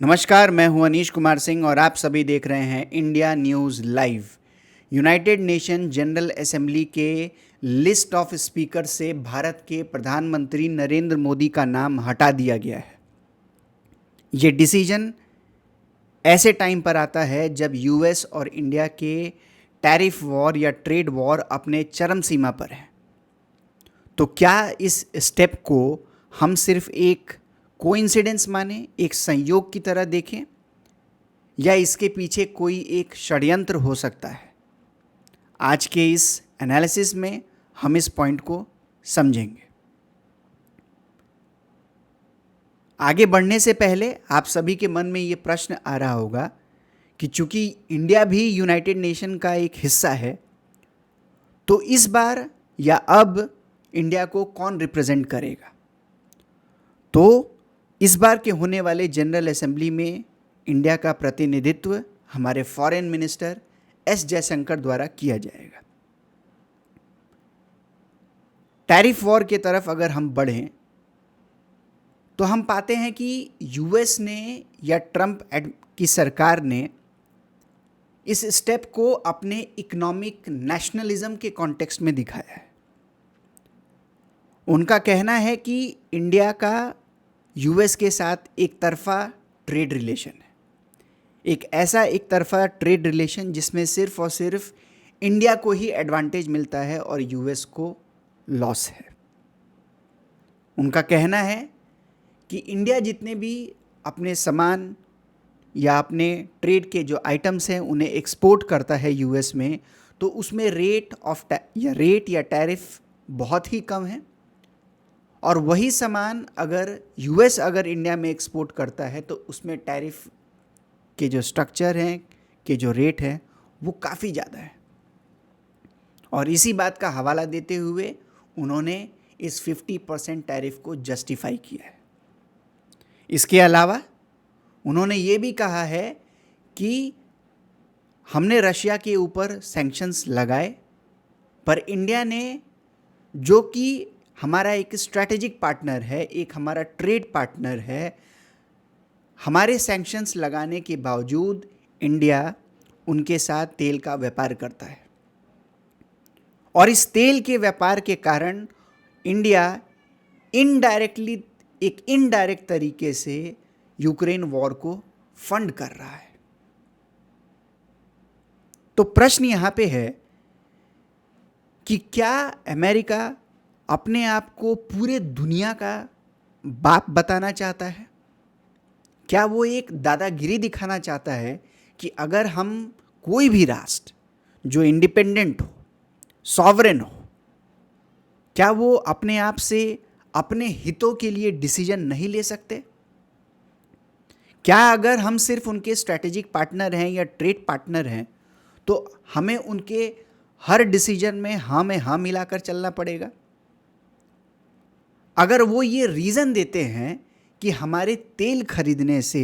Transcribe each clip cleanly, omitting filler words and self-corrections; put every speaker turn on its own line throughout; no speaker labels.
नमस्कार, मैं हूं अनीश कुमार सिंह और आप सभी देख रहे हैं India news live. United nation general assembly के लिस्ट ऑफ स्पीकर से भारत के प्रधानमंत्री नरेंद्र मोदी का नाम हटा दिया गया है। ये डिसीजन ऐसे टाइम पर आता है जब यूएस और इंडिया के टैरिफ वॉर या ट्रेड वॉर अपने चरम सीमा पर है। तो क्या इस स्टेप को हम सिर्फ एक कोइंसिडेंस माने, एक संयोग की तरह देखें, या इसके पीछे कोई एक षड्यंत्र हो सकता है? आज के इस एनालिसिस में हम इस पॉइंट को समझेंगे। आगे बढ़ने से पहले आप सभी के मन में ये प्रश्न आ रहा होगा कि चूंकि इंडिया भी यूनाइटेड नेशन का एक हिस्सा है, तो इस बार या अब इंडिया को कौन रिप्रेजेंट करेगा? तो इस बार के होने वाले जनरल असेंबली में इंडिया का प्रतिनिधित्व हमारे फॉरेन मिनिस्टर एस जयशंकर द्वारा किया जाएगा। टैरिफ वॉर की तरफ अगर हम बढ़ें तो हम पाते हैं कि यूएस ने या ट्रंप की सरकार ने इस स्टेप को अपने इकोनॉमिक नेशनलिज्म के कॉन्टेक्स्ट में दिखाया है। उनका कहना है कि इंडिया का यूएस के साथ एक तरफा ट्रेड रिलेशन है, एक ऐसा एक तरफा ट्रेड रिलेशन जिसमें सिर्फ और सिर्फ इंडिया को ही एडवांटेज मिलता है और यूएस को लॉस है। उनका कहना है कि इंडिया जितने भी अपने सामान या अपने ट्रेड के जो आइटम्स हैं उन्हें एक्सपोर्ट करता है यूएस में, तो उसमें रेट या टैरिफ बहुत ही कम है, और वही सामान अगर यूएस इंडिया में एक्सपोर्ट करता है तो उसमें टैरिफ के जो स्ट्रक्चर हैं, के जो रेट हैं, वो काफ़ी ज़्यादा है। और इसी बात का हवाला देते हुए उन्होंने इस 50% टैरिफ को जस्टिफाई किया है। इसके अलावा उन्होंने ये भी कहा है कि हमने रशिया के ऊपर सैंक्शंस लगाए, पर इंडिया ने, जो कि हमारा एक स्ट्रैटेजिक पार्टनर है, एक हमारा ट्रेड पार्टनर है, हमारे सैंक्शंस लगाने के बावजूद इंडिया उनके साथ तेल का व्यापार करता है, और इस तेल के व्यापार के कारण इंडिया इनडायरेक्टली, एक इनडायरेक्ट तरीके से यूक्रेन वॉर को फंड कर रहा है। तो प्रश्न यहां पे है कि क्या अमेरिका अपने आप को पूरे दुनिया का बाप बताना चाहता है? क्या वो एक दादागिरी दिखाना चाहता है कि अगर हम कोई भी राष्ट्र जो इंडिपेंडेंट हो, सॉवरेन हो, क्या वो अपने आप से अपने हितों के लिए डिसीजन नहीं ले सकते? क्या अगर हम सिर्फ उनके स्ट्रैटेजिक पार्टनर हैं या ट्रेड पार्टनर हैं तो हमें उनके हर डिसीजन में हाँ मिलाकर चलना पड़ेगा? अगर वो ये रीज़न देते हैं कि हमारे तेल खरीदने से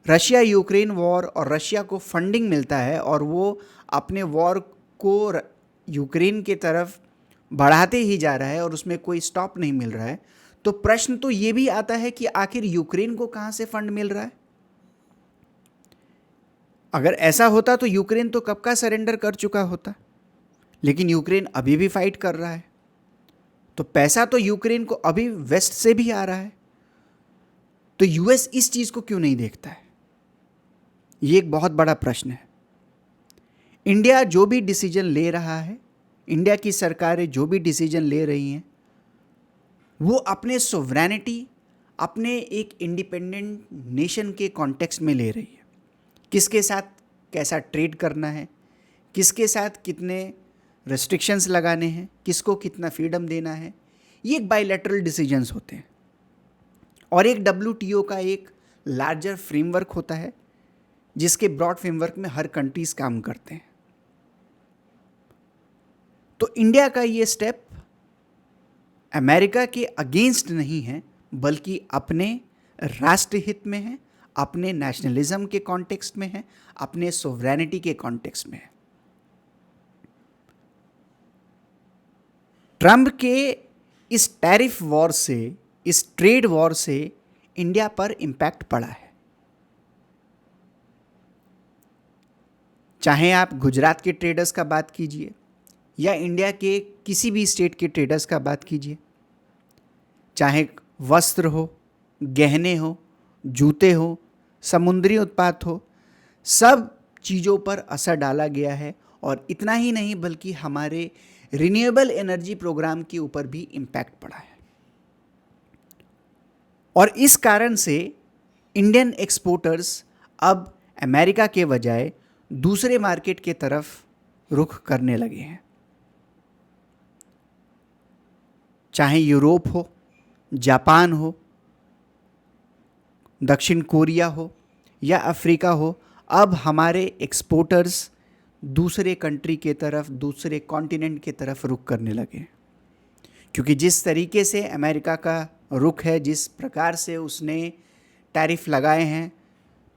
रशिया यूक्रेन वॉर और रशिया को फंडिंग मिलता है और वो अपने वॉर को यूक्रेन की तरफ बढ़ाते ही जा रहा है और उसमें कोई स्टॉप नहीं मिल रहा है, तो प्रश्न तो ये भी आता है कि आखिर यूक्रेन को कहाँ से फंड मिल रहा है? अगर ऐसा होता तो यूक्रेन तो कब का सरेंडर कर चुका होता, लेकिन यूक्रेन अभी भी फाइट कर रहा है, तो पैसा तो यूक्रेन को अभी वेस्ट से भी आ रहा है। तो यूएस इस चीज को क्यों नहीं देखता है? ये एक बहुत बड़ा प्रश्न है। इंडिया जो भी डिसीजन ले रहा है, इंडिया की सरकारें जो भी डिसीजन ले रही हैं, वो अपने सोवरेनिटी, अपने एक इंडिपेंडेंट नेशन के कॉन्टेक्स्ट में ले रही है। किसके साथ कैसा ट्रेड करना है, किसके साथ कितने रेस्ट्रिक्शंस लगाने हैं, किसको कितना फ्रीडम देना है, ये एक बायलैटरल डिसीजंस होते हैं। और एक WTO का एक लार्जर फ्रेमवर्क होता है जिसके ब्रॉड फ्रेमवर्क में हर कंट्रीज काम करते हैं। तो इंडिया का ये स्टेप अमेरिका के अगेंस्ट नहीं है, बल्कि अपने राष्ट्र हित में है, अपने नेशनलिज्म के कॉन्टेक्स्ट में है, अपने सोवरेनिटी के कॉन्टेक्स्ट में है। ट्रंप के इस टैरिफ वॉर से, इस ट्रेड वॉर से इंडिया पर इम्पैक्ट पड़ा है। चाहे आप गुजरात के ट्रेडर्स का बात कीजिए या इंडिया के किसी भी स्टेट के ट्रेडर्स का बात कीजिए, चाहे वस्त्र हो, गहने हो, जूते हो, समुद्री उत्पाद हो, सब चीज़ों पर असर डाला गया है। और इतना ही नहीं बल्कि हमारे रिन्यूएबल एनर्जी प्रोग्राम के ऊपर भी इम्पैक्ट पड़ा है। और इस कारण से इंडियन एक्सपोर्टर्स अब अमेरिका के बजाय दूसरे मार्केट के तरफ रुख करने लगे हैं। चाहे यूरोप हो, जापान हो, दक्षिण कोरिया हो या अफ्रीका हो, अब हमारे एक्सपोर्टर्स दूसरे कंट्री के तरफ, दूसरे कॉन्टिनेंट के तरफ रुख करने लगे। क्योंकि जिस तरीके से अमेरिका का रुख है, जिस प्रकार से उसने टैरिफ लगाए हैं,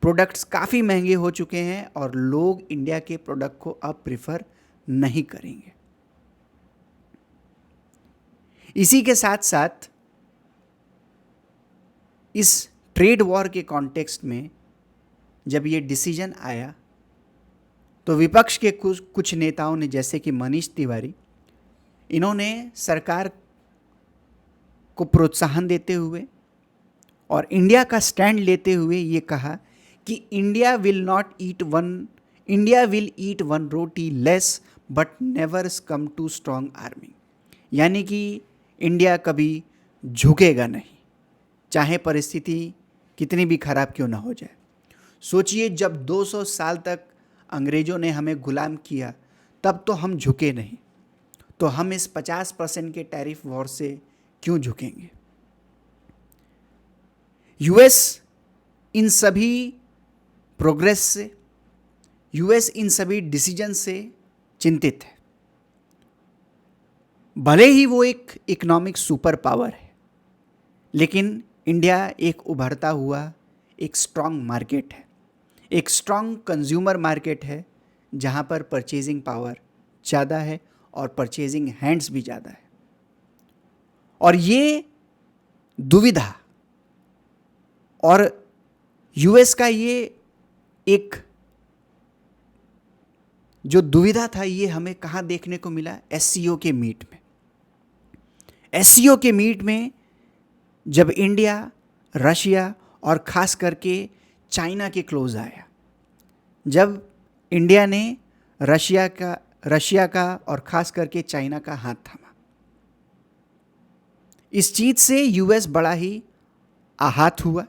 प्रोडक्ट्स काफ़ी महंगे हो चुके हैं और लोग इंडिया के प्रोडक्ट को अब प्रेफर नहीं करेंगे। इसी के साथ साथ इस ट्रेड वॉर के कॉन्टेक्स्ट में जब ये डिसीजन आया तो विपक्ष के कुछ नेताओं ने, जैसे कि मनीष तिवारी, इन्होंने सरकार को प्रोत्साहन देते हुए और इंडिया का स्टैंड लेते हुए ये कहा कि India will eat one roti less but never come to strong army. यानी कि इंडिया कभी झुकेगा नहीं, चाहे परिस्थिति कितनी भी खराब क्यों ना हो जाए। सोचिए, जब 200 साल तक अंग्रेज़ों ने हमें गुलाम किया तब तो हम झुके नहीं, तो हम इस 50% के टैरिफ वॉर से क्यों झुकेंगे। यूएस इन सभी प्रोग्रेस से, यूएस इन सभी डिसीजन से चिंतित है। भले ही वो एक इकोनॉमिक सुपर पावर है, लेकिन इंडिया एक उभरता हुआ एक स्ट्रॉन्ग मार्केट है, एक स्ट्रॉन्ग कंज्यूमर मार्केट है, जहाँ पर परचेजिंग पावर ज़्यादा है और परचेजिंग हैंड्स भी ज़्यादा है। और ये दुविधा और यूएस का ये एक जो दुविधा था, ये हमें कहाँ देखने को मिला? एससीओ के मीट में। एससीओ के मीट में जब इंडिया, रशिया और ख़ास करके चाइना के क्लोज आया, जब इंडिया ने रशिया का और ख़ास करके चाइना का हाथ थामा, इस चीज़ से यूएस बड़ा ही आहत हुआ।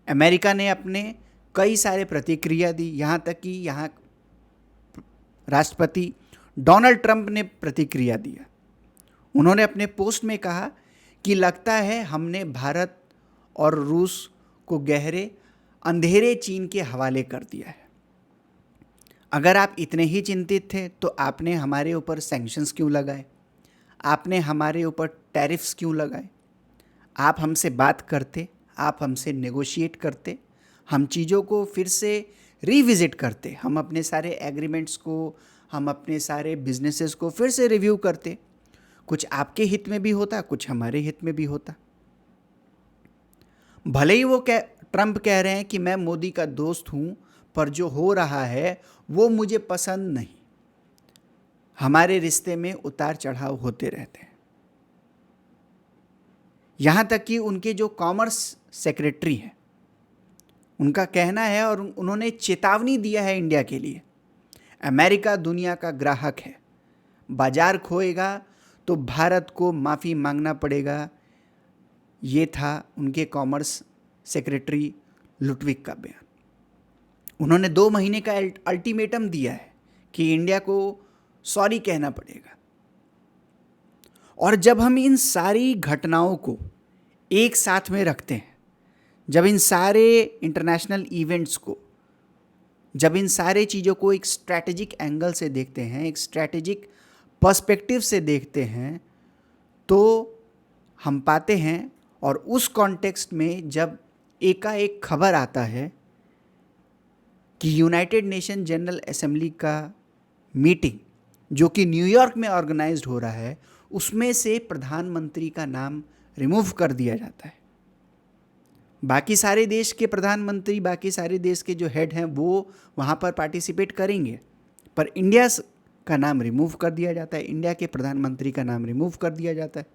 अमेरिका ने अपने कई सारे प्रतिक्रिया दी, यहाँ तक कि यहाँ राष्ट्रपति डोनाल्ड ट्रंप ने प्रतिक्रिया दिया। उन्होंने अपने पोस्ट में कहा कि लगता है हमने भारत और रूस को गहरे अंधेरे चीन के हवाले कर दिया है। अगर आप इतने ही चिंतित थे तो आपने हमारे ऊपर सैंक्शंस क्यों लगाए? आपने हमारे ऊपर टैरिफ्स क्यों लगाए? आप हमसे बात करते, आप हमसे नेगोशिएट करते, हम चीज़ों को फिर से रिविज़िट करते, हम अपने सारे एग्रीमेंट्स को, हम अपने सारे बिजनेसेस को फिर से रिव्यू करते। कुछ आपके हित में भी होता, कुछ हमारे हित में भी होता। भले ही वो ट्रंप कह रहे हैं कि मैं मोदी का दोस्त हूँ, पर जो हो रहा है वो मुझे पसंद नहीं। हमारे रिश्ते में उतार चढ़ाव होते रहते हैं। यहाँ तक कि उनके जो कॉमर्स सेक्रेटरी हैं, उनका कहना है और उन्होंने चेतावनी दिया है इंडिया के लिए, अमेरिका दुनिया का ग्राहक है, बाजार खोएगा तो भारत को माफ़ी मांगना पड़ेगा। ये था उनके कॉमर्स सेक्रेटरी लुटविक का बयान। उन्होंने 2 महीने का अल्टीमेटम दिया है कि इंडिया को सॉरी कहना पड़ेगा। और जब हम इन सारी घटनाओं को एक साथ में रखते हैं, जब इन सारे इंटरनेशनल इवेंट्स को, जब इन सारे चीज़ों को एक स्ट्रैटेजिक एंगल से देखते हैं, एक स्ट्रैटेजिक पर्सपेक्टिव से देखते हैं, तो हम पाते हैं, और उस कॉन्टेक्स्ट में जब एकाएक खबर आता है कि यूनाइटेड नेशन जनरल असेंबली का मीटिंग जो कि न्यूयॉर्क में ऑर्गेनाइज्ड हो रहा है, उसमें से प्रधानमंत्री का नाम रिमूव कर दिया जाता है। बाकी सारे देश के प्रधानमंत्री, बाकी सारे देश के जो हेड हैं वो वहाँ पर पार्टिसिपेट करेंगे, पर इंडिया का नाम रिमूव कर दिया जाता है, इंडिया के प्रधानमंत्री का नाम रिमूव कर दिया जाता है।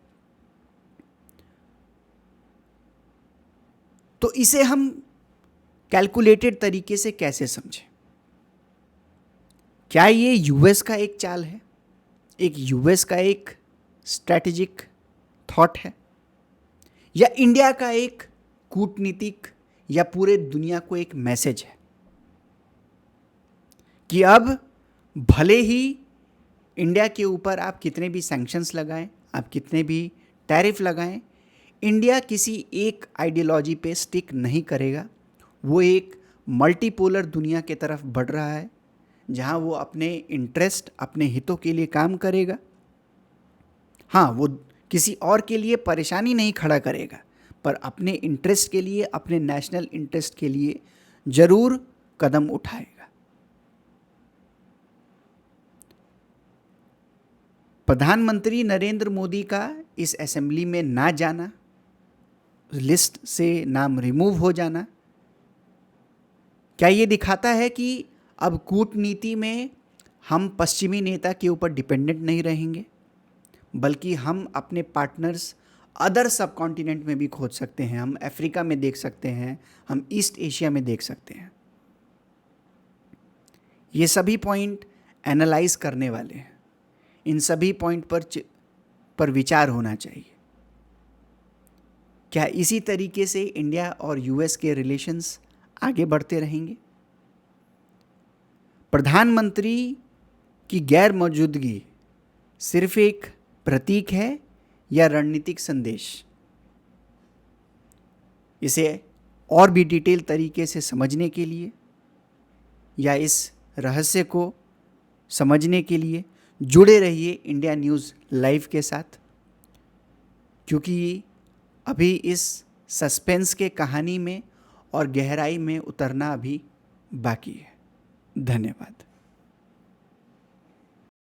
तो इसे हम कैलकुलेटेड तरीके से कैसे समझें? क्या ये यूएस का एक चाल है, एक यूएस का एक स्ट्रैटेजिक थॉट है, या इंडिया का एक कूटनीतिक या पूरे दुनिया को एक मैसेज है कि अब भले ही इंडिया के ऊपर आप कितने भी सैंक्शंस लगाएं, आप कितने भी टैरिफ लगाएं, इंडिया किसी एक आइडियोलॉजी पे स्टिक नहीं करेगा। वो एक मल्टीपोलर दुनिया की तरफ बढ़ रहा है जहां वो अपने इंटरेस्ट, अपने हितों के लिए काम करेगा। हाँ, वो किसी और के लिए परेशानी नहीं खड़ा करेगा, पर अपने इंटरेस्ट के लिए, अपने नेशनल इंटरेस्ट के लिए जरूर कदम उठाएगा। प्रधानमंत्री नरेंद्र मोदी का इस असेंबली में ना जाना, लिस्ट से नाम रिमूव हो जाना, क्या ये दिखाता है कि अब कूटनीति में हम पश्चिमी नेता के ऊपर डिपेंडेंट नहीं रहेंगे, बल्कि हम अपने पार्टनर्स अदर सब कॉन्टिनेंट में भी खोज सकते हैं। हम अफ्रीका में देख सकते हैं, हम ईस्ट एशिया में देख सकते हैं। ये सभी पॉइंट एनालाइज करने वाले हैं, इन सभी पॉइंट पर विचार होना चाहिए। क्या इसी तरीके से इंडिया और यूएस के रिलेशंस आगे बढ़ते रहेंगे? प्रधानमंत्री की गैर मौजूदगी सिर्फ एक प्रतीक है या रणनीतिक संदेश? इसे और भी डिटेल तरीके से समझने के लिए या इस रहस्य को समझने के लिए जुड़े रहिए इंडिया न्यूज़ लाइव के साथ, क्योंकि अभी इस सस्पेंस के कहानी में और गहराई में उतरना अभी बाकी है। धन्यवाद।